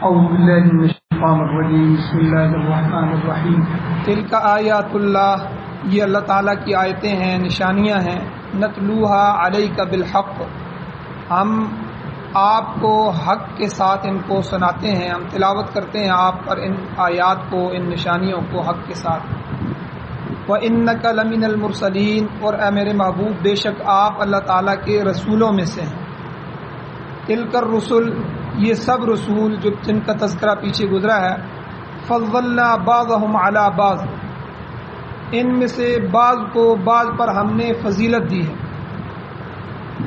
اعوذ باللہ من الشیطان الرجیم بسم اللہ الرحمن الرحیم تلک آیات اللہ، یہ اللہ تعالیٰ کی آیتیں ہیں، نشانیاں ہیں، نتلوہا علیک بالحق، ہم آپ کو حق کے ساتھ ان کو سناتے ہیں، ہم تلاوت کرتے ہیں آپ پر ان آیات کو، ان نشانیوں کو حق کے ساتھ۔ وَإِنَّكَ لَمِنَ الْمُرْسَلِينَ، اور اے میرے محبوب بے شک آپ اللہ تعالیٰ کے رسولوں میں سے ہیں۔ تلک الرسل، یہ سب رسول جن کا تذکرہ پیچھے گزرا ہے، فضلنا بعضهم علی بعض، ان میں سے بعض کو بعض پر ہم نے فضیلت دی ہے۔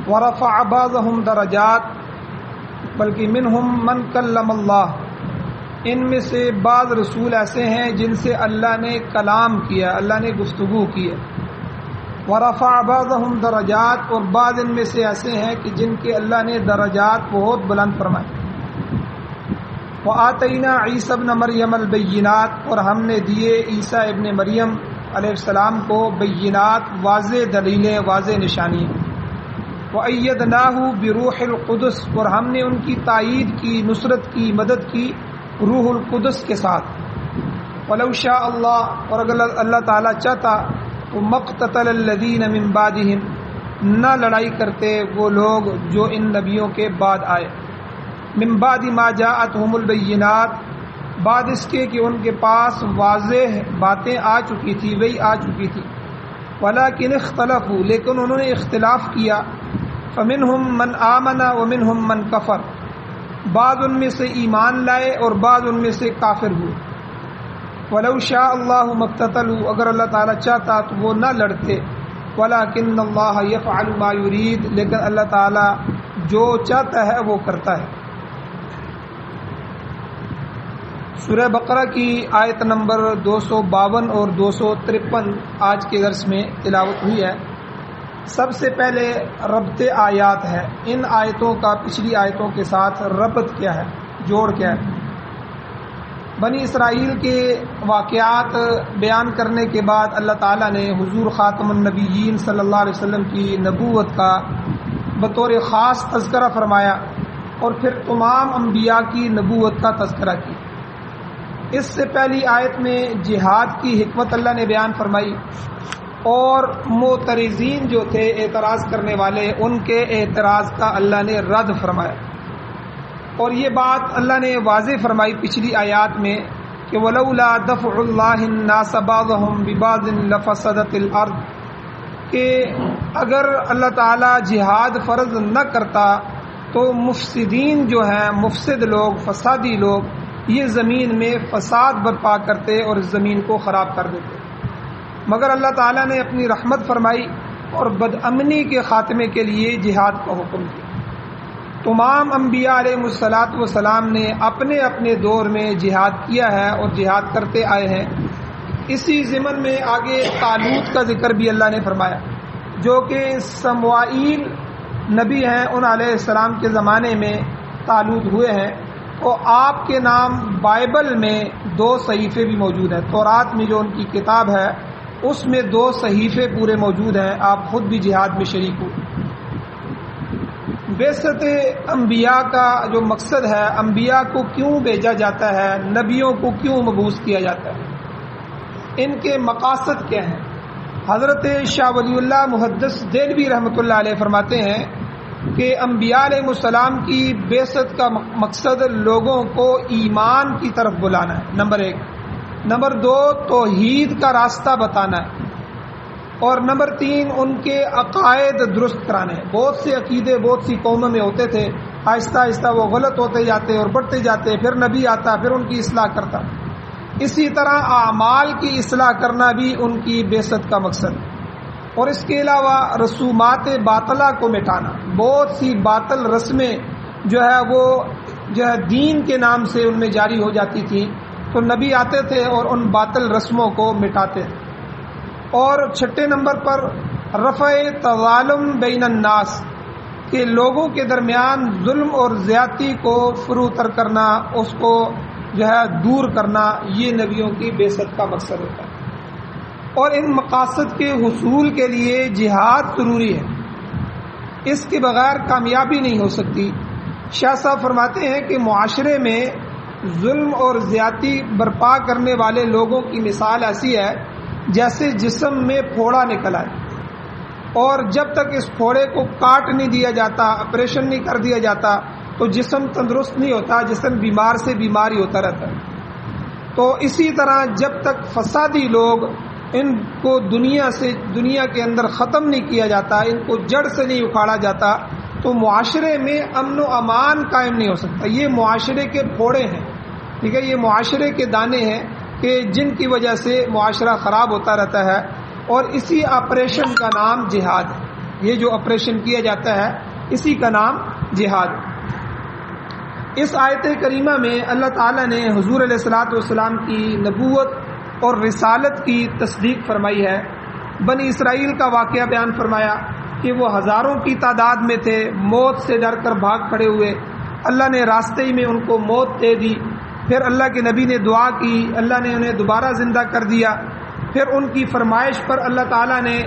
ورفع بعضهم درجات، بلکہ منہم من کلم اللہ، ان میں سے بعض رسول ایسے ہیں جن سے اللہ نے کلام کیا، اللہ نے گفتگو کی ہے۔ ورفع بعضهم درجات، اور بعض ان میں سے ایسے ہیں کہ جن کے اللہ نے درجات بہت بلند فرمائے۔ وآتینا عیسی ابن مریم البینات، اور ہم نے دیے عیسیٰ ابن مریم علیہ السلام کو بینات، واضح دلیلیں، واضح نشانیاں۔ وأیدناہ بروح القدس، اور ہم نے ان کی تائید کی، نصرت کی، مدد کی روح القدس کے ساتھ۔ ولو شاء اللہ، اور اگر اللہ تعالیٰ چاہتا تو مقتتل الذین من بعدہم، نہ لڑائی کرتے وہ لوگ جو ان نبیوں کے بعد آئے۔ من بعد ما جاءتہم البینات، بعد اس کے کہ ان کے پاس واضح باتیں آ چکی تھی، وہی آ چکی تھی۔ ولکن اختلفوا، لیکن انہوں نے اختلاف کیا۔ فمنہم من آمن ومنہم من کفر، بعض ان میں سے ایمان لائے اور بعض ان میں سے کافر ہوئے۔ ولو شاء اللہ مقتتلوا، اگر اللہ تعالیٰ چاہتا تو وہ نہ لڑتے۔ ولکن اللہ یفعل ما یرید، لیکن اللہ تعالیٰ جو چاہتا ہے وہ کرتا ہے۔ سورہ بقرہ کی آیت نمبر 252 اور 253 آج کے درس میں تلاوت ہوئی ہے۔ سب سے پہلے ربط آیات ہے، ان آیتوں کا پچھلی آیتوں کے ساتھ ربط کیا ہے، جوڑ کیا ہے۔ بنی اسرائیل کے واقعات بیان کرنے کے بعد اللہ تعالیٰ نے حضور خاتم النبیین صلی اللہ علیہ وسلم کی نبوت کا بطور خاص تذکرہ فرمایا، اور پھر تمام انبیاء کی نبوت کا تذکرہ کیا۔ اس سے پہلی آیت میں جہاد کی حکمت اللہ نے بیان فرمائی، اور معترضین جو تھے، اعتراض کرنے والے، ان کے اعتراض کا اللہ نے رد فرمایا۔ اور یہ بات اللہ نے واضح فرمائی پچھلی آیات میں کہ وَلَوْلَا دَفْعُ اللَّهِ النَّاسَ بَعْضَهُمْ بِبَعْضٍ لَفَسَدَتِ الْأَرْضُ، کہ اگر اللہ تعالیٰ جہاد فرض نہ کرتا تو مفسدین جو ہیں، مفسد لوگ، فسادی لوگ، یہ زمین میں فساد برپا کرتے اور اس زمین کو خراب کر دیتے، مگر اللہ تعالیٰ نے اپنی رحمت فرمائی اور بدامنی کے خاتمے کے لیے جہاد کا حکم دیا۔ تمام انبیاء علیہ السلام نے اپنے اپنے دور میں جہاد کیا ہے اور جہاد کرتے آئے ہیں۔ اسی ضمن میں آگے طالوت کا ذکر بھی اللہ نے فرمایا، جو کہ سموائیل نبی ہیں، ان علیہ السلام کے زمانے میں طالوت ہوئے ہیں۔ اور آپ کے نام بائبل میں 2 صحیفے بھی موجود ہیں، تورات میں جو ان کی کتاب ہے اس میں 2 صحیفے پورے موجود ہیں، آپ خود بھی جہاد میں شریک ہوئے۔ بعثت انبیاء کا جو مقصد ہے، انبیاء کو کیوں بھیجا جاتا ہے، نبیوں کو کیوں مبعوث کیا جاتا ہے، ان کے مقاصد کیا ہیں۔ حضرت شاہ ولی اللہ محدث دہلوی رحمۃ اللہ علیہ فرماتے ہیں کہ انبیاء علیہ السلام کی بعثت کا مقصد لوگوں کو ایمان کی طرف بلانا ہے، نمبر 1۔ نمبر 2 توحید کا راستہ بتانا ہے، اور نمبر 3 ان کے عقائد درست کرانے ہیں۔ بہت سے عقیدے بہت سی قوموں میں ہوتے تھے، آہستہ آہستہ وہ غلط ہوتے جاتے اور بڑھتے جاتے، پھر نبی آتا، پھر ان کی اصلاح کرتا۔ اسی طرح اعمال کی اصلاح کرنا بھی ان کی بعثت کا مقصد ہے، اور اس کے علاوہ رسومات باطلہ کو مٹانا۔ بہت سی باطل رسمیں جو ہے وہ دین کے نام سے ان میں جاری ہو جاتی تھیں، تو نبی آتے تھے اور ان باطل رسموں کو مٹاتے تھے۔ اور 6 نمبر پر رفع تظالم بین الناس، کہ لوگوں کے درمیان ظلم اور زیادتی کو فروتر کرنا، اس کو دور کرنا، یہ نبیوں کی بعثت کا مقصد ہوتا ہے۔ اور ان مقاصد کے حصول کے لیے جہاد ضروری ہے، اس کے بغیر کامیابی نہیں ہو سکتی۔ شاہ صاحب فرماتے ہیں کہ معاشرے میں ظلم اور زیادتی برپا کرنے والے لوگوں کی مثال ایسی ہے جیسے جسم میں پھوڑا نکل آئے، اور جب تک اس پھوڑے کو کاٹ نہیں دیا جاتا، آپریشن نہیں کر دیا جاتا، تو جسم تندرست نہیں ہوتا، جسم بیمار سے بیمار ہی ہوتا رہتا ہے۔ تو اسی طرح جب تک فسادی لوگ ان کو دنیا کے اندر ختم نہیں کیا جاتا، ان کو جڑ سے نہیں اکھاڑا جاتا، تو معاشرے میں امن و امان قائم نہیں ہو سکتا۔ یہ معاشرے کے پھوڑے ہیں، ٹھیک ہے، یہ معاشرے کے دانے ہیں کہ جن کی وجہ سے معاشرہ خراب ہوتا رہتا ہے، اور اسی آپریشن کا نام جہاد ہے۔ یہ جو آپریشن کیا جاتا ہے اسی کا نام جہاد ہے۔ اس آیت کریمہ میں اللہ تعالیٰ نے حضور علیہ الصلوۃ والسلام کی نبوت اور رسالت کی تصدیق فرمائی ہے۔ بنی اسرائیل کا واقعہ بیان فرمایا کہ وہ ہزاروں کی تعداد میں تھے، موت سے ڈر کر بھاگ کھڑے ہوئے، اللہ نے راستے ہی میں ان کو موت دے دی، پھر اللہ کے نبی نے دعا کی، اللہ نے انہیں دوبارہ زندہ کر دیا، پھر ان کی فرمائش پر اللہ تعالیٰ نے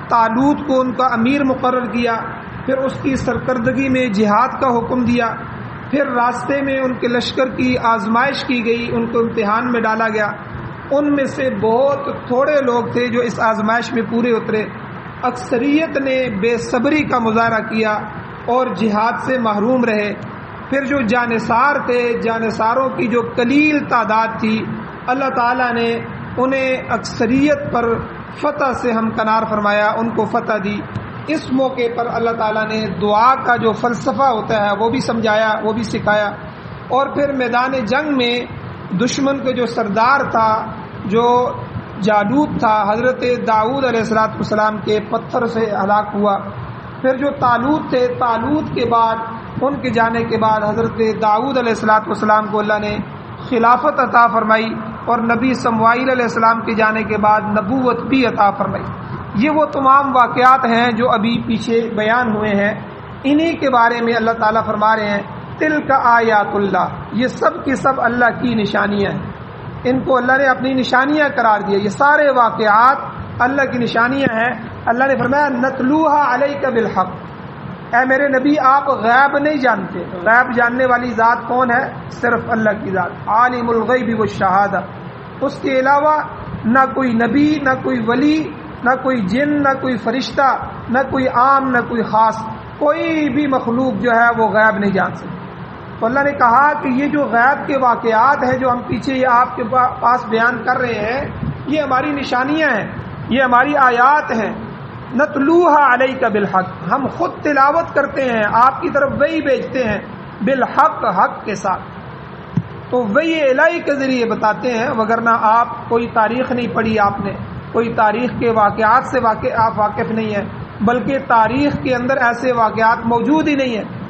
طالوت کو ان کا امیر مقرر کیا، پھر اس کی سرکردگی میں جہاد کا حکم دیا، پھر راستے میں ان کے لشکر کی آزمائش کی گئی، ان کو امتحان میں ڈالا گیا۔ ان میں سے بہت تھوڑے لوگ تھے جو اس آزمائش میں پورے اترے، اکثریت نے بے صبری کا مظاہرہ کیا اور جہاد سے محروم رہے۔ پھر جو جانثار تھے، جانثاروں کی جو قلیل تعداد تھی، اللہ تعالیٰ نے انہیں اکثریت پر فتح سے ہمکنار فرمایا، ان کو فتح دی۔ اس موقع پر اللہ تعالیٰ نے دعا کا جو فلسفہ ہوتا ہے وہ بھی سمجھایا، وہ بھی سکھایا۔ اور پھر میدان جنگ میں دشمن کے جو سردار تھا، جو جالوت تھا، حضرت داؤد علیہ السلام کے پتھر سے ہلاک ہوا۔ پھر جو طالوت تھے، طالوت کے بعد ان کے جانے کے بعد حضرت داؤد علیہ السلام کو اللہ نے خلافت عطا فرمائی، اور نبی سموائیل علیہ السلام کے جانے کے بعد نبوت بھی عطا فرمائی۔ یہ وہ تمام واقعات ہیں جو ابھی پیچھے بیان ہوئے ہیں، انہی کے بارے میں اللہ تعالیٰ فرما رہے ہیں تلک آیات اللہ، یہ سب کی سب اللہ کی نشانیاں ہیں، ان کو اللہ نے اپنی نشانیاں قرار دیا۔ یہ سارے واقعات اللہ کی نشانیاں ہیں۔ اللہ نے فرمایا نتلوہا علیک بالحق، اے میرے نبی آپ غیب نہیں جانتے۔ غیب جاننے والی ذات کون ہے؟ صرف اللہ کی ذات، عالم الغیب والشہادہ۔ اس کے علاوہ نہ کوئی نبی، نہ کوئی ولی، نہ کوئی جن، نہ کوئی فرشتہ، نہ کوئی عام، نہ کوئی خاص، کوئی بھی مخلوق جو ہے وہ غیب نہیں جان سکتی۔ تو اللہ نے کہا کہ یہ جو غیب کے واقعات ہیں جو ہم پیچھے یہ آپ کے پاس بیان کر رہے ہیں، یہ ہماری نشانیاں ہیں، یہ ہماری آیات ہیں۔ نتلوہا علیک بالحق، ہم خود تلاوت کرتے ہیں، آپ کی طرف وحی بھیجتے ہیں، بالحق، حق کے ساتھ۔ تو وحی الہی کے ذریعے بتاتے ہیں، وگرنہ آپ کوئی تاریخ نہیں پڑھی، آپ نے کوئی تاریخ کے واقعات سے آپ واقف نہیں ہیں، بلکہ تاریخ کے اندر ایسے واقعات موجود ہی نہیں ہیں۔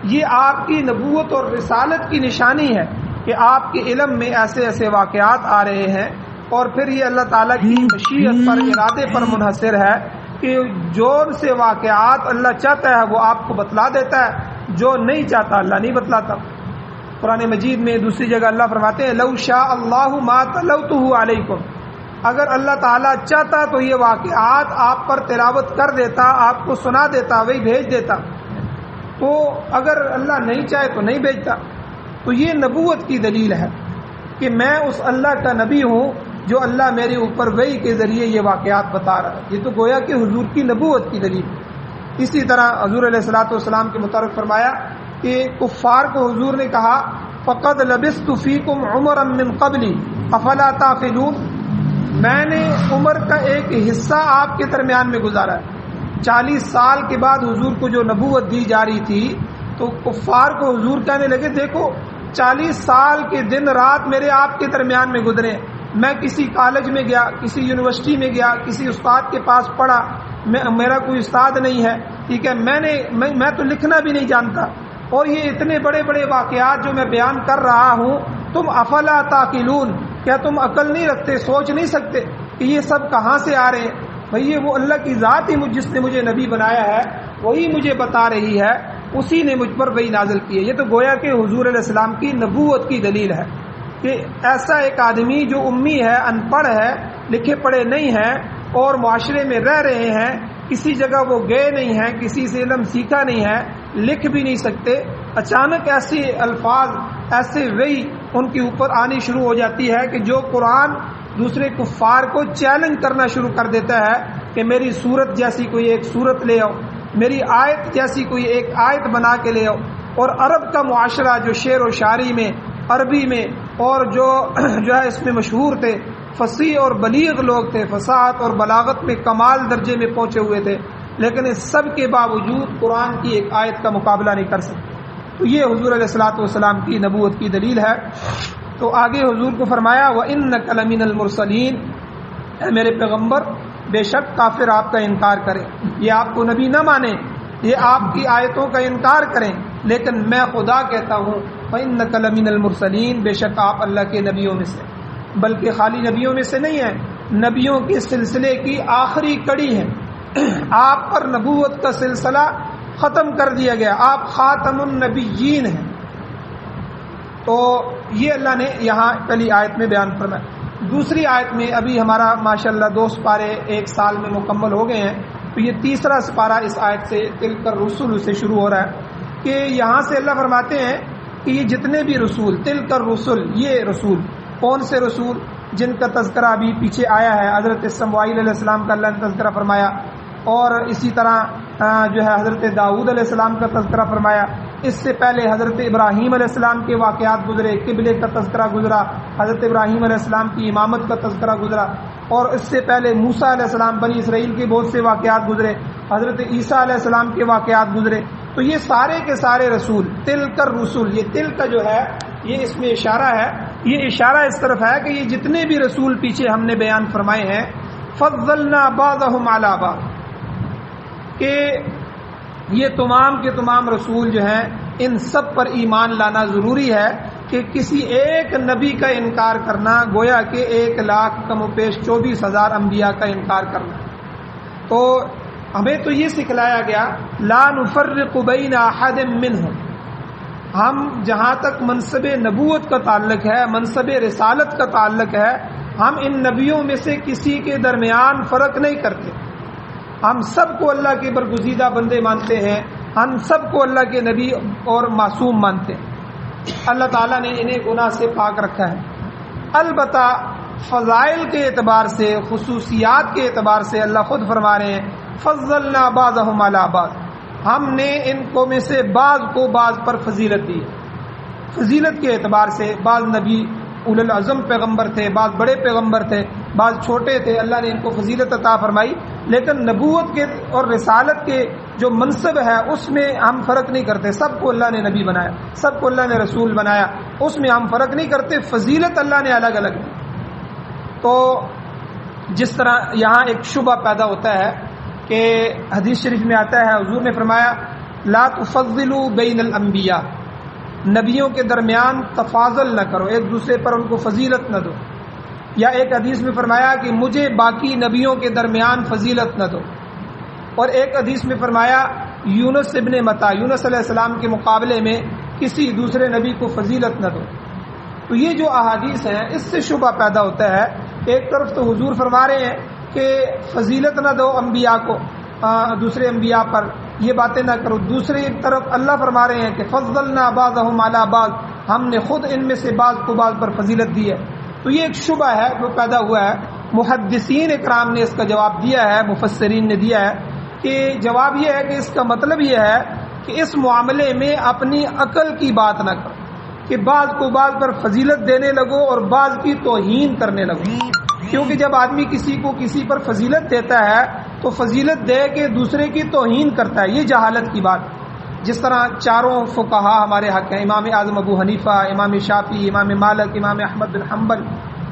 یہ آپ کی نبوت اور رسالت کی نشانی ہے کہ آپ کے علم میں ایسے ایسے واقعات آ رہے ہیں، اور پھر یہ اللہ تعالیٰ کی مشیت پر، ارادے پر منحصر ہے کہ جو سے واقعات اللہ چاہتا ہے وہ آپ کو بتلا دیتا ہے، جو نہیں چاہتا اللہ نہیں بتلاتا۔ قرآن مجید میں دوسری جگہ اللہ فرماتے ہیں لو شاء اللہ ما تلوتہ علیکم، اگر اللہ تعالیٰ چاہتا تو یہ واقعات آپ پر تلاوت کر دیتا، آپ کو سنا دیتا، وہی بھیج دیتا۔ تو اگر اللہ نہیں چاہے تو نہیں بھیجتا۔ تو یہ نبوت کی دلیل ہے کہ میں اس اللہ کا نبی ہوں جو اللہ میرے اوپر وحی کے ذریعے یہ واقعات بتا رہا ہے۔ یہ تو گویا کہ حضور کی نبوت کی دلیل۔ اسی طرح حضور علیہ الصلوۃ والسلام کے متعلق فرمایا کہ کفار کو حضور نے کہا فقد لبثت فیکم عمرا من قبلی افلا تعقلون، میں نے عمر کا ایک حصہ آپ کے درمیان میں گزارا ہے۔ 40 سال کے بعد حضور کو جو نبوت دی جا رہی تھی، تو کفار کو حضور کہنے لگے دیکھو 40 سال کے دن رات میرے آپ کے درمیان میں گزرے، میں کسی کالج میں گیا، کسی یونیورسٹی میں گیا، کسی استاد کے پاس پڑھا، میرا کوئی استاد نہیں ہے، ٹھیک ہے، میں تو لکھنا بھی نہیں جانتا، اور یہ اتنے بڑے بڑے واقعات جو میں بیان کر رہا ہوں، تم افلا تعقلون، کیا تم عقل نہیں رکھتے، سوچ نہیں سکتے کہ یہ سب کہاں سے آ رہے ہیں؟ بھئی یہ وہ اللہ کی ذات ہی جس نے مجھے نبی بنایا ہے وہی مجھے بتا رہی ہے، اسی نے مجھ پر وحی نازل کی ہے۔ یہ تو گویا کہ حضور علیہ السلام کی نبوت کی دلیل ہے کہ ایسا ایک آدمی جو امی ہے، ان پڑھ ہے، لکھے پڑھے نہیں ہے، اور معاشرے میں رہ رہے ہیں، کسی جگہ وہ گئے نہیں ہیں، کسی سے علم سیکھا نہیں ہے، لکھ بھی نہیں سکتے، اچانک ایسے الفاظ، ایسے وحی ان کے اوپر آنی شروع ہو جاتی ہے کہ جو قرآن دوسرے کفار کو چیلنج کرنا شروع کر دیتا ہے کہ میری صورت جیسی کوئی ایک صورت لے آؤ، میری آیت جیسی کوئی ایک آیت بنا کے لے آؤ. اور عرب کا معاشرہ جو شعر و شاعری میں، عربی میں، اور جو ہے اس میں مشہور تھے، فصیح اور بلیغ لوگ تھے، فصاحت اور بلاغت میں کمال درجے میں پہنچے ہوئے تھے، لیکن اس سب کے باوجود قرآن کی ایک آیت کا مقابلہ نہیں کر سکتے. تو یہ حضور علیہ الصلوۃ والسلام کی نبوت کی دلیل ہے. تو آگے حضور کو فرمایا وَإِنَّكَ لَمِنَ الْمُرْسَلِينَ، اے میرے پیغمبر بے شک کافر آپ کا انکار کریں، یہ آپ کو نبی نہ مانیں، یہ آپ کی آیتوں کا انکار کریں، لیکن میں خدا کہتا ہوں وَإِنَّكَ لَمِنَ الْمُرْسَلِينَ، بے شک آپ اللہ کے نبیوں میں سے، بلکہ خالی نبیوں میں سے نہیں ہیں، نبیوں کے سلسلے کی آخری کڑی ہے. آپ پر نبوت کا سلسلہ ختم کر دیا گیا، آپ خاتم النبیین ہیں. تو یہ اللہ نے یہاں پہلی آیت میں بیان فرمایا. دوسری آیت میں ابھی ہمارا ماشاءاللہ 2 سپارے 1 سال میں مکمل ہو گئے ہیں، تو یہ تیسرا سپارہ اس آیت سے تلک الرسل سے شروع ہو رہا ہے کہ یہاں سے اللہ فرماتے ہیں کہ یہ جتنے بھی رسول، تلک الرسل، یہ رسول کون سے رسول؟ جن کا تذکرہ ابھی پیچھے آیا ہے. حضرت اسماعیل علیہ السلام کا اللہ نے تذکرہ فرمایا، اور اسی طرح جو ہے حضرت داؤد علیہ السلام کا تذکرہ فرمایا. اس سے پہلے حضرت ابراہیم علیہ السلام کے واقعات گزرے، قبلے کا تذکرہ گزرا، حضرت ابراہیم علیہ السلام کی امامت کا تذکرہ گزرا، اور اس سے پہلے موسیٰ علیہ السلام، بنی اسرائیل کے بہت سے واقعات گزرے، حضرت عیسیٰ علیہ السلام کے واقعات گزرے. تو یہ سارے کے سارے رسول، تلک الرسل، یہ تل کا جو ہے یہ اس میں اشارہ ہے، یہ اشارہ اس طرف ہے کہ یہ جتنے بھی رسول پیچھے ہم نے بیان فرمائے ہیں، فضلنا بعضهم علی بعض، کہ یہ تمام کے تمام رسول جو ہیں ان سب پر ایمان لانا ضروری ہے کہ کسی ایک نبی کا انکار کرنا گویا کہ 1,00,000 کم و بیش 24,000 انبیاء کا انکار کرنا. تو ہمیں تو یہ سکھلایا گیا لا نفرق بین احد منہم، ہم جہاں تک منصب نبوت کا تعلق ہے، منصب رسالت کا تعلق ہے، ہم ان نبیوں میں سے کسی کے درمیان فرق نہیں کرتے. ہم سب کو اللہ کے برگزیدہ بندے مانتے ہیں، ہم سب کو اللہ کے نبی اور معصوم مانتے ہیں. اللہ تعالیٰ نے انہیں گناہ سے پاک رکھا ہے. البتہ فضائل کے اعتبار سے، خصوصیات کے اعتبار سے اللہ خود فرما رہے ہیں فضلنا بعضهم علی بعض، ہم نے ان کو میں سے بعض کو بعض پر فضیلت دی. فضیلت کے اعتبار سے بعض نبی اول العزم پیغمبر تھے، بعض بڑے پیغمبر تھے، بعض چھوٹے تھے، اللہ نے ان کو فضیلت عطا فرمائی. لیکن نبوت کے اور رسالت کے جو منصب ہے اس میں ہم فرق نہیں کرتے. سب کو اللہ نے نبی بنایا، سب کو اللہ نے رسول بنایا، اس میں ہم فرق نہیں کرتے. فضیلت اللہ نے الگ الگ دی. تو جس طرح یہاں ایک شبہ پیدا ہوتا ہے کہ حدیث شریف میں آتا ہے، حضور نے فرمایا لا تفضلوا بین الانبیاء، نبیوں کے درمیان تفاضل نہ کرو، ایک دوسرے پر ان کو فضیلت نہ دو. یا ایک حدیث میں فرمایا کہ مجھے باقی نبیوں کے درمیان فضیلت نہ دو. اور ایک حدیث میں فرمایا یونس ابن متی، یونس علیہ السلام کے مقابلے میں کسی دوسرے نبی کو فضیلت نہ دو. تو یہ جو احادیث ہیں اس سے شبہ پیدا ہوتا ہے. ایک طرف تو حضور فرما رہے ہیں کہ فضیلت نہ دو انبیاء کو دوسرے انبیاء پر، یہ باتیں نہ کرو. دوسری طرف اللہ فرما رہے ہیں کہ فضلنا بعضهم علی بعض، ہم نے خود ان میں سے بعض کو بعض پر فضیلت دی ہے. تو یہ ایک شبہ ہے جو پیدا ہوا ہے. محدثین اکرام نے اس کا جواب دیا ہے، مفسرین نے دیا ہے کہ جواب یہ ہے کہ اس کا مطلب یہ ہے کہ اس معاملے میں اپنی عقل کی بات نہ کرو کہ بعض کو بعض پر فضیلت دینے لگو اور بعض کی توہین کرنے لگو. کیونکہ جب آدمی کسی کو کسی پر فضیلت دیتا ہے تو فضیلت دے کے دوسرے کی توہین کرتا ہے، یہ جہالت کی بات. جس طرح چاروں فقہا ہمارے حق ہیں، امام اعظم ابو حنیفہ، امام شافعی، امام مالک، امام احمد بن حنبل،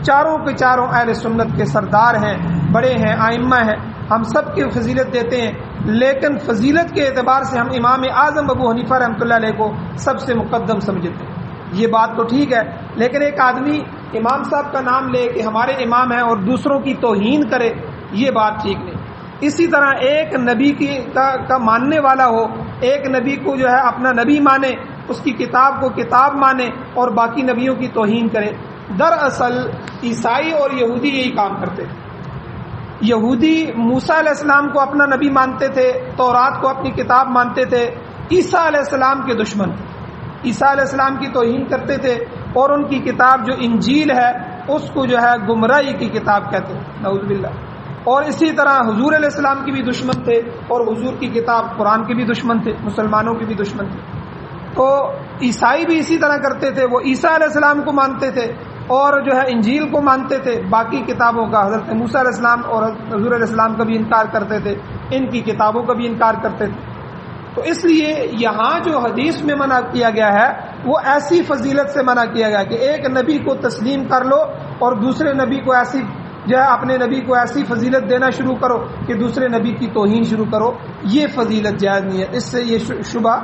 چاروں کے چاروں اہل سنت کے سردار ہیں، بڑے ہیں، ائمہ ہیں، ہم سب کی فضیلت دیتے ہیں. لیکن فضیلت کے اعتبار سے ہم امام اعظم ابو حنیفہ رحمۃ اللہ علیہ کو سب سے مقدم سمجھتے ہیں. یہ بات تو ٹھیک ہے، لیکن ایک آدمی امام صاحب کا نام لے کہ ہمارے امام ہیں اور دوسروں کی توہین کرے، یہ بات ٹھیک نہیں. اسی طرح ایک نبی کا ماننے والا ہو، ایک نبی کو جو ہے اپنا نبی مانے، اس کی کتاب کو کتاب مانے اور باقی نبیوں کی توہین کرے. دراصل عیسائی اور یہودی یہی کام کرتے تھے. یہودی موسیٰ علیہ السلام کو اپنا نبی مانتے تھے، تورات کو اپنی کتاب مانتے تھے. عیسیٰ علیہ السلام کے دشمن، عیسیٰ علیہ السلام کی توہین کرتے تھے اور ان کی کتاب جو انجیل ہے اس کو جو ہے گمراہی کی کتاب کہتے ہیں، نعوذ باللہ۔ اور اسی طرح حضور علیہ السلام کی بھی دشمن تھے اور حضور کی کتاب قرآن کے بھی دشمن تھے، مسلمانوں کے بھی دشمن تھے۔ تو عیسائی بھی اسی طرح کرتے تھے، وہ عیسیٰ علیہ السلام کو مانتے تھے اور جو ہے انجیل کو مانتے تھے، باقی کتابوں کا حضرت موسیٰ علیہ السلام اور حضور علیہ السلام کا بھی انکار کرتے تھے، ان کی کتابوں کا بھی انکار کرتے تھے۔ تو اس لیے یہاں جو حدیث میں منع کیا گیا ہے وہ ایسی فضیلت سے منع کیا گیا کہ ایک نبی کو تسلیم کر لو اور دوسرے نبی کو ایسی جو ہے اپنے نبی کو ایسی فضیلت دینا شروع کرو کہ دوسرے نبی کی توہین شروع کرو، یہ فضیلت جائز نہیں ہے، اس سے یہ شبہ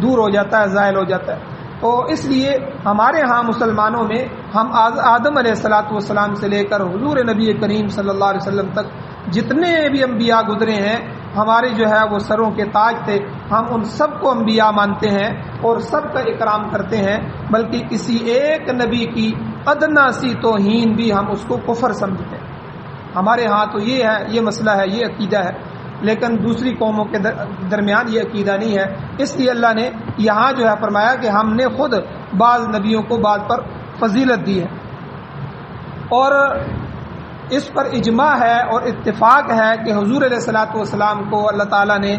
دور ہو جاتا ہے، زائل ہو جاتا ہے۔ تو اس لیے ہمارے ہاں مسلمانوں میں ہم آدم علیہ الصلاۃ والسلام سے لے کر حضور نبی کریم صلی اللہ علیہ وسلم تک جتنے بھی انبیاء گزرے ہیں ہمارے جو ہے وہ سروں کے تاج تھے، ہم ان سب کو انبیاء مانتے ہیں اور سب کا اکرام کرتے ہیں، بلکہ کسی ایک نبی کی ادنا سی توہین بھی ہم اس کو کفر سمجھتے ہیں۔ ہمارے ہاں تو یہ ہے، یہ مسئلہ ہے، یہ عقیدہ ہے، لیکن دوسری قوموں کے درمیان یہ عقیدہ نہیں ہے۔ اس لیے اللہ نے یہاں جو ہے فرمایا کہ ہم نے خود بعض نبیوں کو بعض پر فضیلت دی ہے، اور اس پر اجماع ہے اور اتفاق ہے کہ حضور علیہ الصلاۃ والسلام کو اللہ تعالیٰ نے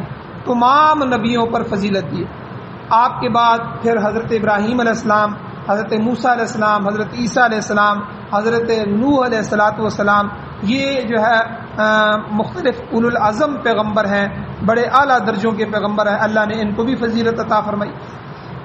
تمام نبیوں پر فضیلت دی ہے۔ آپ کے بعد پھر حضرت ابراہیم علیہ السلام، حضرت موسیٰ علیہ السلام، حضرت عیسیٰ علیہ السلام، حضرت نوح علیہ الصلاۃ والسلام، یہ جو ہے مختلف اولو العزم پیغمبر ہیں، بڑے اعلیٰ درجوں کے پیغمبر ہیں، اللہ نے ان کو بھی فضیلت عطا فرمائی۔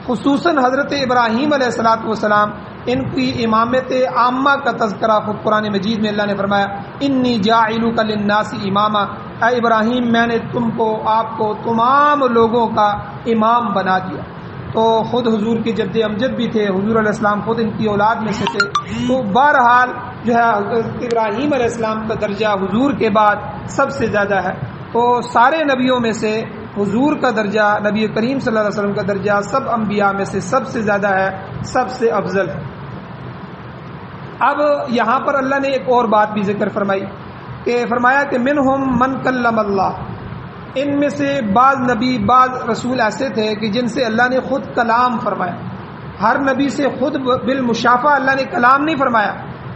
خصوصاً حضرت ابراہیم علیہ الصلاۃ والسلام، ان کی امامت عامہ کا تذکرہ خود قرآن مجید میں اللہ نے فرمایا انی جاعلک للناس اماما، اے ابراہیم میں نے تم کو، آپ کو تمام لوگوں کا امام بنا دیا۔ تو خود حضور کے جد امجد بھی تھے، حضور علیہ السلام خود ان کی اولاد میں سے تھے۔ تو بہرحال جو ہے ابراہیم علیہ السلام کا درجہ حضور کے بعد سب سے زیادہ ہے۔ تو سارے نبیوں میں سے حضور کا درجہ، نبی کریم صلی اللہ علیہ وسلم کا درجہ سب انبیاء میں سے سب سے زیادہ ہے، سب سے افضل ہے۔ اب یہاں پر اللہ نے ایک اور بات بھی ذکر فرمائی کہ فرمایا کہ منہم من کلم اللہ، ان میں سے بعض نبی بعض رسول ایسے تھے کہ جن سے اللہ نے خود کلام فرمایا۔ ہر نبی سے خود بالمشافہ اللہ نے کلام نہیں فرمایا،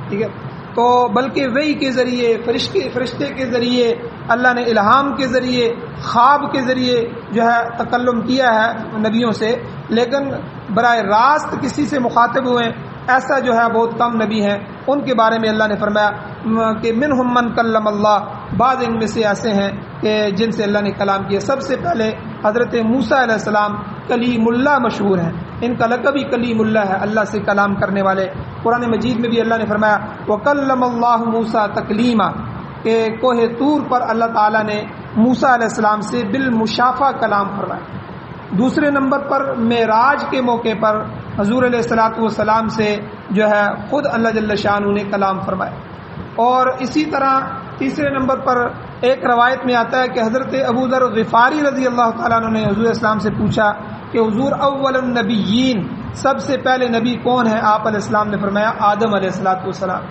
ٹھیک ہے، تو بلکہ وحی کے ذریعے، فرشتے کے ذریعے، اللہ نے الہام کے ذریعے، خواب کے ذریعے جو ہے تکلم کیا ہے نبیوں سے، لیکن براہ راست کسی سے مخاطب ہوئے ایسا جو ہے بہت کم نبی ہیں۔ ان کے بارے میں اللہ نے فرمایا کہ منہم من کلم اللہ، بعض ان میں سے ایسے ہیں کہ جن سے اللہ نے کلام کیا۔ سب سے پہلے حضرت موسیٰ علیہ السلام کلیم اللہ مشہور ہیں، ان کا لقب ہی کلیم اللہ ہے، اللہ سے کلام کرنے والے۔ قرآن مجید میں بھی اللہ نے فرمایا وَكَلَّمَ اللَّهُ مُوسَىٰ تَكْلِيمًا، کہ کوہ طور پر اللہ تعالیٰ نے موسیٰ علیہ السلام سے بالمشافہ کلام فرمایا۔ دوسرے نمبر پر معراج کے موقع پر حضور علیہ الصلوۃ والسلام سے جو ہے خود اللہ جل شانہ نے کلام فرمایا۔ اور اسی طرح تیسرے نمبر پر ایک روایت میں آتا ہے کہ حضرت ابو ذر غفاری رضی اللہ تعالیٰ عنہ نے حضور اسلام سے پوچھا کہ حضور اول النبیین، سب سے پہلے نبی کون ہے؟ آپ علیہ السلام نے فرمایا آدم علیہ الصلوۃ والسلام۔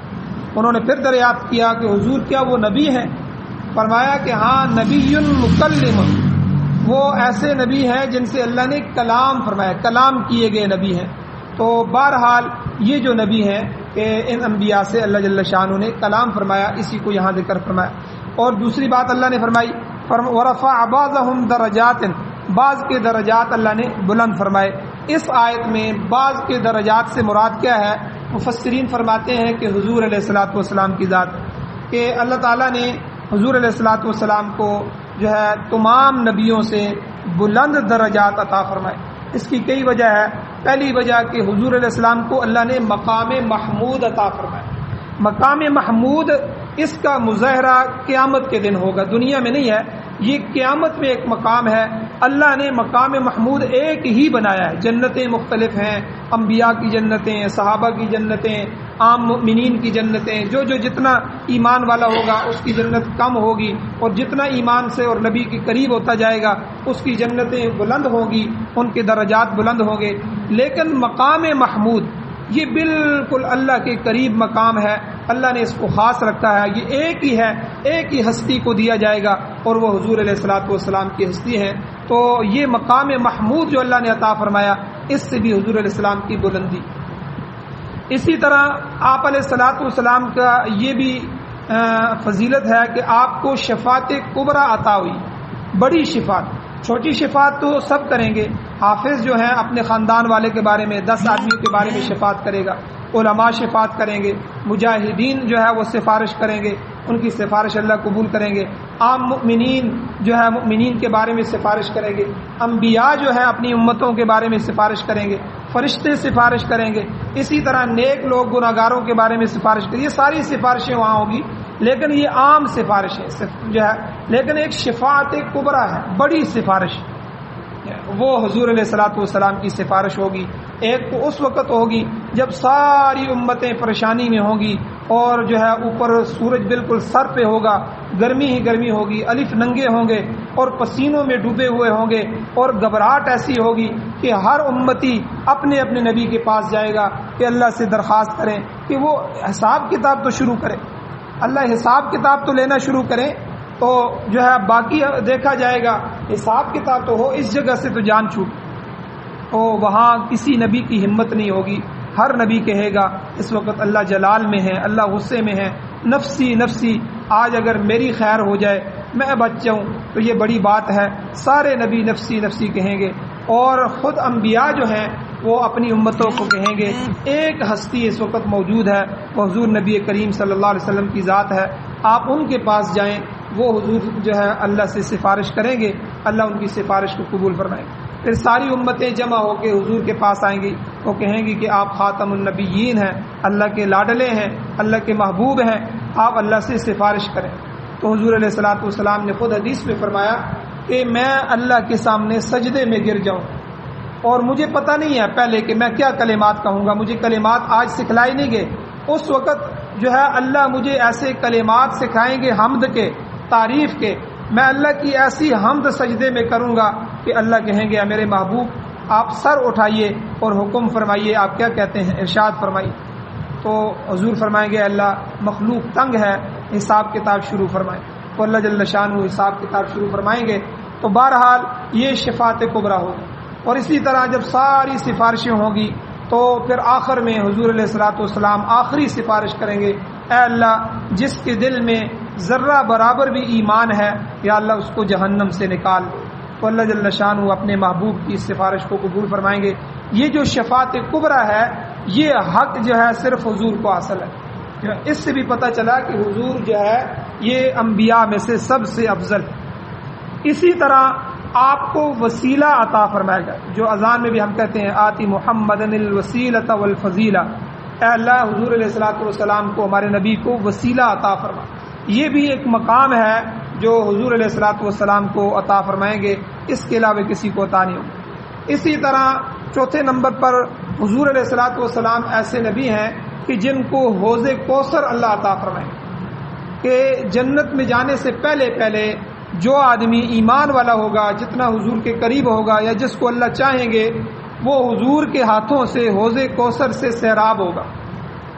انہوں نے پھر دریافت کیا کہ حضور کیا وہ نبی ہیں؟ فرمایا کہ ہاں، نبی مکلم، وہ ایسے نبی ہیں جن سے اللہ نے کلام فرمایا، کلام کیے گئے نبی ہیں۔ تو بہرحال یہ جو نبی ہیں کہ ان انبیاء سے اللہ جل شانہ نے کلام فرمایا، اسی کو یہاں ذکر فرمایا۔ اور دوسری بات اللہ نے فرمائی وَرَفَعَ بَعْضَهُمْ دَرَجَاتٍ، بعض کے درجات اللہ نے بلند فرمائے۔ اس آیت میں بعض کے درجات سے مراد کیا ہے؟ مفسرین فرماتے ہیں کہ حضور علیہ الصلوۃ والسلام کی ذات، کہ اللہ تعالیٰ نے حضور علیہ الصلوۃ والسلام کو جو ہے تمام نبیوں سے بلند درجات عطا فرمائے۔ اس کی کئی وجہ ہے۔ پہلی وجہ کہ حضور علیہ السلام کو اللہ نے مقام محمود عطا فرمایا۔ مقام محمود اس کا مظاہرہ قیامت کے دن ہوگا، دنیا میں نہیں ہے، یہ قیامت میں ایک مقام ہے۔ اللہ نے مقام محمود ایک ہی بنایا ہے، جنتیں مختلف ہیں، انبیاء کی جنتیں، صحابہ کی جنتیں، عام مؤمنین کی جنتیں، جو جتنا ایمان والا ہوگا اس کی جنت کم ہوگی، اور جتنا ایمان سے اور نبی کے قریب ہوتا جائے گا اس کی جنتیں بلند ہوگی، ان کے درجات بلند ہوں گے۔ لیکن مقام محمود یہ بالکل اللہ کے قریب مقام ہے، اللہ نے اس کو خاص رکھا ہے، یہ ایک ہی ہے، ایک ہی ہستی کو دیا جائے گا، اور وہ حضور علیہ الصلوۃ والسلام کی ہستی ہے۔ تو یہ مقام محمود جو اللہ نے عطا فرمایا، اس سے بھی حضور علیہ السلام کی بلندی۔ اسی طرح آپ علیہ الصلوۃ والسلام کا یہ بھی فضیلت ہے کہ آپ کو شفاعت کبریٰ عطا ہوئی، بڑی شفاعت۔ چھوٹی شفاعت تو سب کریں گے، حافظ جو ہیں اپنے خاندان والے کے بارے میں 10 آدمیوں کے بارے میں شفاعت کرے گا، علماء شفاعت کریں گے، مجاہدین جو ہے وہ سفارش کریں گے، ان کی سفارش اللہ قبول کریں گے، عام مؤمنین جو ہے مؤمنین کے بارے میں سفارش کریں گے، انبیاء جو ہے اپنی امتوں کے بارے میں سفارش کریں گے، فرشتے سفارش کریں گے، اسی طرح نیک لوگ گناہگاروں کے بارے میں سفارش کریں گے۔ یہ ساری سفارشیں وہاں ہوگی، لیکن یہ عام سفارش ہے جو ہے، لیکن ایک شفاعت کبریٰ ہے، بڑی سفارش، وہ حضور علیہ الصلوۃ والسلام کی سفارش ہوگی۔ ایک تو اس وقت ہوگی جب ساری امتیں پریشانی میں ہوں گی اور جو ہے اوپر سورج بالکل سر پہ ہوگا، گرمی ہی گرمی ہوگی، الف ننگے ہوں گے اور پسینوں میں ڈوبے ہوئے ہوں گے، اور گھبراہٹ ایسی ہوگی کہ ہر امتی اپنے اپنے نبی کے پاس جائے گا کہ اللہ سے درخواست کریں کہ وہ حساب کتاب تو شروع کرے، اللہ حساب کتاب تو لینا شروع کریں، تو جو ہے باقی دیکھا جائے گا، حساب کتاب تو ہو، اس جگہ سے تو جان چھوٹ، تو وہاں کسی نبی کی ہمت نہیں ہوگی۔ ہر نبی کہے گا اس وقت اللہ جلال میں ہے، اللہ غصے میں ہے، نفسی نفسی، آج اگر میری خیر ہو جائے، میں بچ جاؤں تو یہ بڑی بات ہے۔ سارے نبی نفسی نفسی کہیں گے، اور خود انبیاء جو ہیں وہ اپنی امتوں کو کہیں گے۔ ایک ہستی اس وقت موجود ہے، وہ حضور نبی کریم صلی اللہ علیہ وسلم کی ذات ہے، آپ ان کے پاس جائیں، وہ حضور جو ہے اللہ سے سفارش کریں گے، اللہ ان کی سفارش کو قبول فرمائیں گے۔ پھر ساری امتیں جمع ہو کے حضور کے پاس آئیں گی، وہ کہیں گی کہ آپ خاتم النبیین ہیں، اللہ کے لاڈلے ہیں، اللہ کے محبوب ہیں، آپ اللہ سے سفارش کریں۔ تو حضور علیہ الصلوۃ والسلام نے خود حدیث میں فرمایا کہ میں اللہ کے سامنے سجدے میں گر جاؤں اور مجھے پتہ نہیں ہے پہلے کہ میں کیا کلمات کہوں گا، مجھے کلمات آج سکھلائی نہیں گئے، اس وقت جو ہے اللہ مجھے ایسے کلمات سکھائیں گے حمد کے، تعریف کے، میں اللہ کی ایسی حمد سجدے میں کروں گا کہ اللہ کہیں گے میرے محبوب آپ سر اٹھائیے اور حکم فرمائیے، آپ کیا کہتے ہیں، ارشاد فرمائیے۔ تو حضور فرمائیں گے اللہ مخلوق تنگ ہے، حساب کتاب شروع فرمائیں، تو اللہ جل شانہ حساب کتاب شروع فرمائیں گے۔ تو بہرحال یہ شفاعت کبریٰ ہوگی، اور اسی طرح جب ساری سفارشیں ہوں گی تو پھر آخر میں حضور علیہ الصلوۃ والسلام آخری سفارش کریں گے، اے اللہ جس کے دل میں ذرہ برابر بھی ایمان ہے یا اللہ اس کو جہنم سے نکال دو۔ تو اللہ جل شانہ اپنے محبوب کی سفارش کو قبول فرمائیں گے۔ یہ جو شفاعت کبریٰ ہے یہ حق جو ہے صرف حضور کو حاصل ہے۔ اس سے بھی پتہ چلا کہ حضور جو ہے یہ انبیاء میں سے سب سے افضل ہے۔ اسی طرح آپ کو وسیلہ عطا فرمائے گا، جو اذان میں بھی ہم کہتے ہیں آتی محمد الوسیلۃ والفضیلہ، اے اللہ حضور علیہ الصلوۃ والسلام کو، ہمارے نبی کو وسیلہ عطا فرما۔ یہ بھی ایک مقام ہے جو حضور علیہ الصلوۃ والسلام کو عطا فرمائیں گے، اس کے علاوہ کسی کو عطا نہیں ہوگا۔ اسی طرح چوتھے نمبر پر حضور علیہ الصلوۃ والسلام ایسے نبی ہیں کہ جن کو حوض کوثر اللہ عطا فرمائیں گے، کہ جنت میں جانے سے پہلے پہلے جو آدمی ایمان والا ہوگا، جتنا حضور کے قریب ہوگا یا جس کو اللہ چاہیں گے، وہ حضور کے ہاتھوں سے حوض کوثر سے سیراب ہوگا۔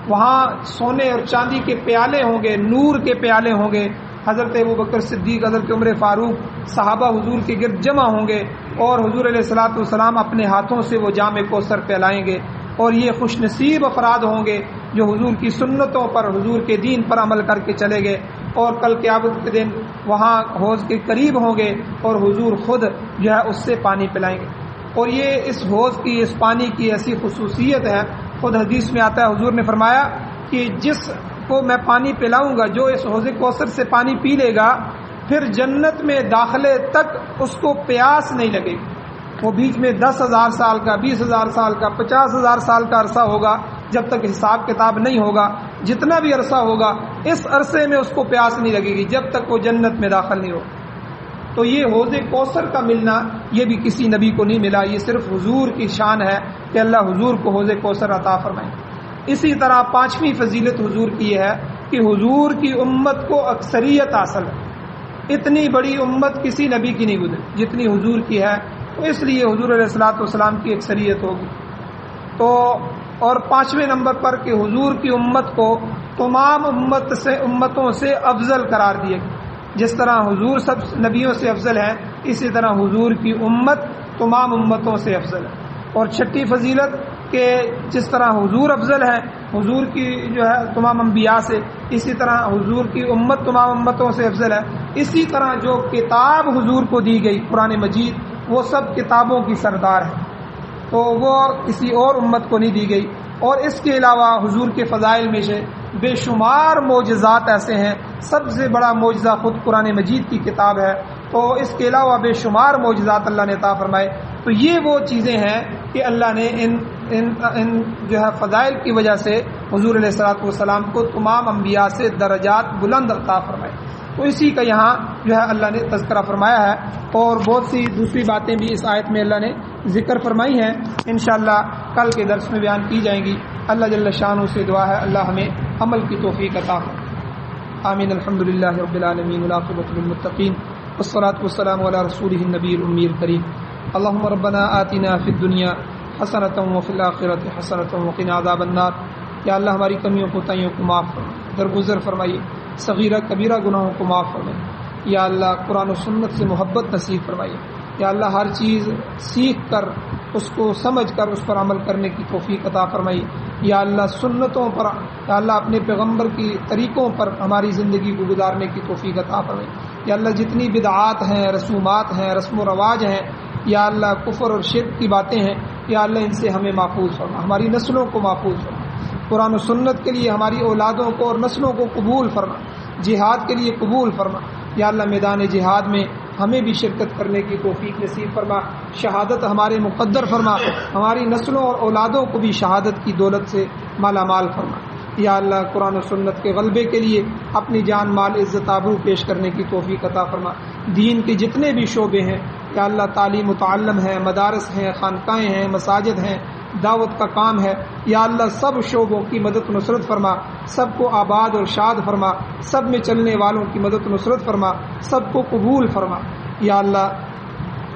وہاں سونے اور چاندی کے پیالے ہوں گے، نور کے پیالے ہوں گے، حضرت ابوبکر صدیق، حضرت عمر فاروق، صحابہ حضور کے گرد جمع ہوں گے، اور حضور علیہ الصلوۃ والسلام اپنے ہاتھوں سے وہ جام کوثر پلائیں گے، اور یہ خوش نصیب افراد ہوں گے جو حضور کی سنتوں پر، حضور کے دین پر عمل کر کے چلے گئے، اور کل قیامت کے دن وہاں حوض کے قریب ہوں گے اور حضور خود جو ہے اس سے پانی پلائیں گے۔ اور یہ اس حوض کی، اس پانی کی ایسی خصوصیت ہے، خود حدیث میں آتا ہے حضور نے فرمایا کہ جس کو میں پانی پلاؤں گا، جو اس حوض کوثر سے پانی پی لے گا، پھر جنت میں داخلے تک اس کو پیاس نہیں لگے گی۔ وہ بیچ میں 10,000 سال کا، 20,000 سال کا، 50,000 سال کا عرصہ ہوگا، جب تک حساب کتاب نہیں ہوگا، جتنا بھی عرصہ ہوگا اس عرصے میں اس کو پیاس نہیں لگے گی جب تک وہ جنت میں داخل نہیں ہو۔ تو یہ حوض کوثر کا ملنا یہ بھی کسی نبی کو نہیں ملا، یہ صرف حضور کی شان ہے کہ اللہ حضور کو حوض کوثر عطا فرمائے۔ اسی طرح پانچویں فضیلت حضور کی یہ ہے کہ حضور کی امت کو اکثریت حاصل ہے۔ اتنی بڑی امت کسی نبی کی نہیں گزری جتنی حضور کی ہے، تو اس لیے حضور علیہ الصلوۃ والسلام کی اکثریت ہوگی۔ تو اور پانچویں نمبر پر کہ حضور کی امت کو تمام امتوں سے افضل قرار دیا گیا، جس طرح حضور سب نبیوں سے افضل ہے، اسی طرح حضور کی امت تمام امتوں سے افضل ہے۔ اور چھٹی فضیلت کہ جس طرح حضور افضل ہے، حضور کی جو ہے تمام انبیاء سے، اسی طرح حضور کی امت تمام امتوں سے افضل ہے، اسی طرح جو کتاب حضور کو دی گئی قرآن مجید وہ سب کتابوں کی سردار ہے، تو وہ کسی اور امت کو نہیں دی گئی۔ اور اس کے علاوہ حضور کے فضائل میں سے بے شمار معجزات ایسے ہیں، سب سے بڑا معجزہ خود قرآن مجید کی کتاب ہے، تو اس کے علاوہ بے شمار معجزات اللہ نے عطا فرمائے۔ تو یہ وہ چیزیں ہیں کہ اللہ نے ان جو ہے فضائل کی وجہ سے حضور علیہ الصلوۃ والسلام کو تمام انبیاء سے درجات بلند عطا فرمائے، تو اسی کا یہاں جو ہے اللہ نے تذکرہ فرمایا ہے، اور بہت سی دوسری باتیں بھی اس آیت میں اللہ نے ذکر فرمائی ہیں، انشاءاللہ کل کے درس میں بیان کی جائیں گی۔ اللہ جل شانہ سے دعا ہے اللہ ہمیں عمل کی توفیق عطا فرمائے۔ آمین۔ الحمدللہ رب العالمین والعاقبۃ للمتقین والصلاۃ والسلام علی رسولہ النبی الأمی الکریم۔ اللهم ربنا آتنا فی الدنیا حسنۃ وفی الآخرۃ حسنۃ وقنا عذاب النار۔ یا اللہ ہماری کمیوں کوتاہیوں کو معاف فرمائے، درگزر فرمائیے، صغیرہ کبیرہ گناہوں کو معاف فرمائے۔ یا اللہ قرآن و سنت سے محبت نصیب فرمائیے۔ یا اللہ ہر چیز سیکھ کر اس کو سمجھ کر اس پر عمل کرنے کی توفیق عطا فرمائیے۔ یا اللہ سنتوں پر، یا اللہ اپنے پیغمبر کی طریقوں پر ہماری زندگی کو گزارنے کی توفیق عطا فرمائیے۔ یا اللہ جتنی بدعات ہیں، رسومات ہیں، رسم و رواج ہیں، یا اللہ کفر اور شرک کی باتیں ہیں، یا اللہ ان سے ہمیں محفوظ فرما، ہماری نسلوں کو محفوظ فرما، قرآن و سنت کے لیے ہماری اولادوں کو اور نسلوں کو قبول فرما، جہاد کے لیے قبول فرما۔ یا اللہ میدان جہاد میں ہمیں بھی شرکت کرنے کی توفیق نصیب فرما، شہادت ہمارے مقدر فرما، ہماری نسلوں اور اولادوں کو بھی شہادت کی دولت سے مالا مال فرما۔ یا اللہ قرآن و سنت کے غلبے کے لیے اپنی جان مال عزت آبرو پیش کرنے کی توفیق عطا فرما۔ دین کے جتنے بھی شعبے ہیں یا اللہ تعلیم و تعلم ہے، مدارس ہیں، خانقاہیں ہیں، مساجد ہیں، دعوت کا کام ہے، یا اللہ سب شعبوں کی مدد و نصرت فرما، سب کو آباد اور شاد فرما، سب میں چلنے والوں کی مدد و نصرت فرما، سب کو قبول فرما۔ یا اللہ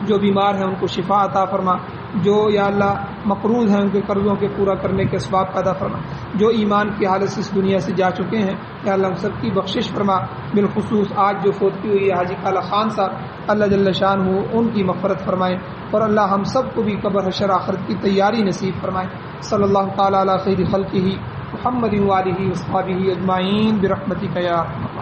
جو بیمار ہیں ان کو شفا عطا فرما، جو یا اللہ مقروض ہیں ان کے قرضوں کے پورا کرنے کے اسباب پیدا فرما، جو ایمان کی حالت سے اس دنیا سے جا چکے ہیں یا اللہ سب کی بخشش فرما، بالخصوص آج جو فوت کی ہوئی ہے حاجی کالا خان صاحب، اللہ جل شانہ ان کی مغفرت فرمائے، اور اللہ ہم سب کو بھی قبر حشر آخرت کی تیاری نصیب فرمائے۔ صلی اللہ تعالی علی خیر خلقہ محمد و آلہ و صحبہ اجمعین برحمتک یا ارحم۔